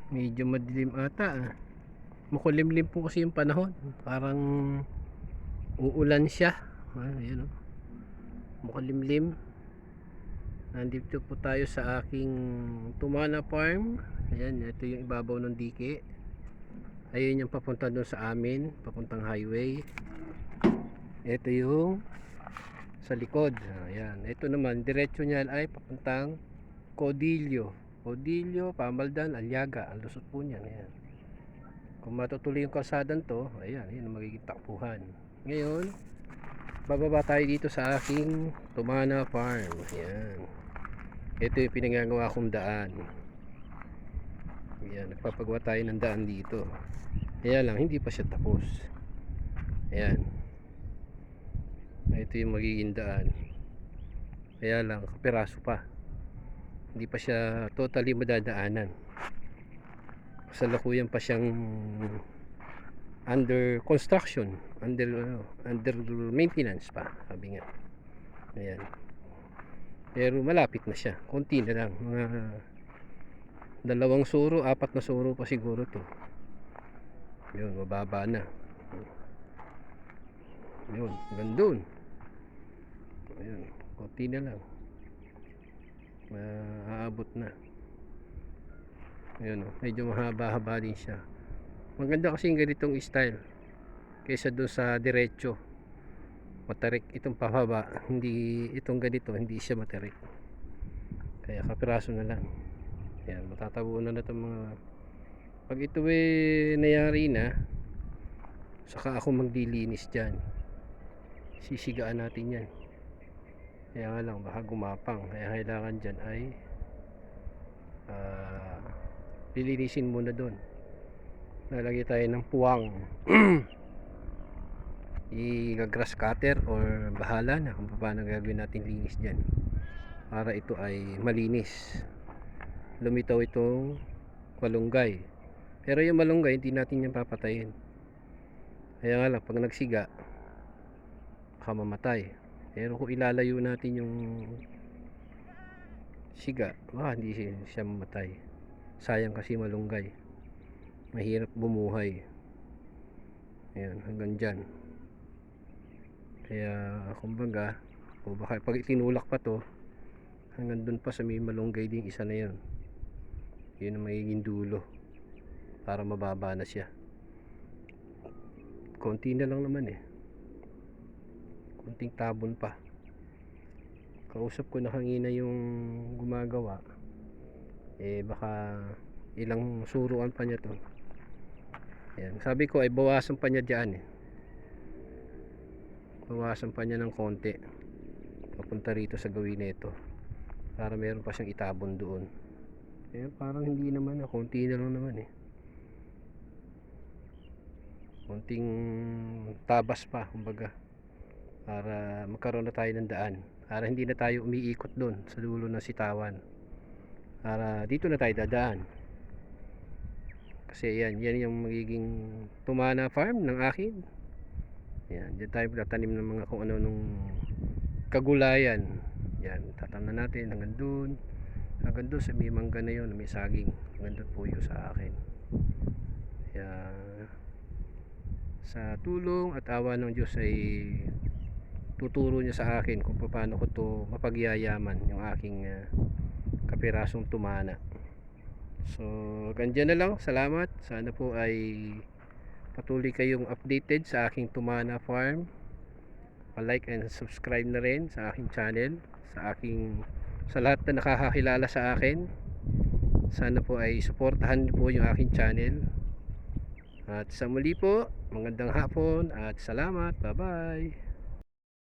Medyo madilim ata makulimlim po kasi yung panahon, parang uulan siya. Ayan o, makulimlim. Nandito po tayo sa aking Tumana Farm. Ayan, ito yung ibabaw ng dike. Ayun yung papunta doon sa amin, papuntang highway. Ito yung sa likod. Ayan, ito naman diretso niyan ay papuntang Codillo, Pamaldan, Aliaga. Ang lusot po niyan. Ayan, kung matutuloy yung kalsadan to, ayan, yun ang magiging takbuhan. Ngayon, bababa tayo dito sa aking Tumana Farm. Ayan, ito yung pinagagawa kong daan. Ayan, nagpapagawa tayo ng daan dito. Kaya lang, hindi pa siya tapos. Ayan, ito yung magiging daan. Kaya lang, kapiraso pa. Hindi pa siya totally madadaanan. Kasalukuyan pa siyang under construction, under maintenance pa, sabi nga. Ayan, pero malapit na siya, konti na lang, mga 2 suro, 4 na suro pa siguro to. Yun, mababa na. Yun, gandun. Ayan, konti na lang, maaabot na. Ayan, medyo mahaba-haba din siya. Maganda kasi yung ganitong style kaysa doon sa diretso, matarik itong pahaba. Hindi itong ganito, hindi siya matarik, kaya kapiraso na lang. Ayan, matatabunan na itong mga, pag ito nayari na, saka ako magdilinis dyan, sisigaan natin yan. Kaya nga lang, baka gumapang, kaya kailangan dyan ay lilinisin muna doon. Lalagay tayo ng puwang. I-grass cutter or bahala na kung paano gagawin natin linis dyan para ito ay malinis, lumitaw itong malunggay. Pero yung malunggay hindi natin yan papatayin, kaya nga lang pag nagsiga baka mamatay. Pero kung ilalayo natin yung siga, baka hindi siya mamatay. Sayang kasi malunggay, mahirap bumuhay. Ayan, hanggang dyan. Kaya kumbaga, o baka pag itinulak pa to, hanggang dun pa sa may malunggay din isa na yun. Yun ang magiging dulo para mababa na siya. Konti na lang naman konting tabon pa. Kausap ko na kanina yung gumagawa, baka ilang suruan pa niya to. Ayan, sabi ko ay bawasan pa niya dyan bawasan pa niya ng konti papunta rito sa gawin nito para meron pa siyang itabon doon. Parang hindi naman, konti na lang naman konting tabas pa kumbaga, para magkaroon na tayo ng daan, para hindi na tayo umiikot doon sa dulo ng sitawan, para dito na tayo dadaan. Kasi yan yung magiging Tumana Farm ng akin. Yan, dyan tayo tatanim ng mga kung ano nung kagulayan. Yan, tatanim natin hanggang doon sa may mangga na yun, may saging, hanggang doon po yun sa akin. Kaya sa tulong at awa ng Diyos ay tuturo niya sa akin kung paano ko to mapagyayaman yung aking kapirasong tumana. So ganyan na lang, salamat. Sana po ay patuloy kayong updated sa aking Tumana Farm. Pa-like and subscribe na rin sa aking channel, sa lahat na nakakakilala sa akin. Sana po ay suportahan po yung aking channel. At sa muli po, magandang hapon at salamat. Bye bye.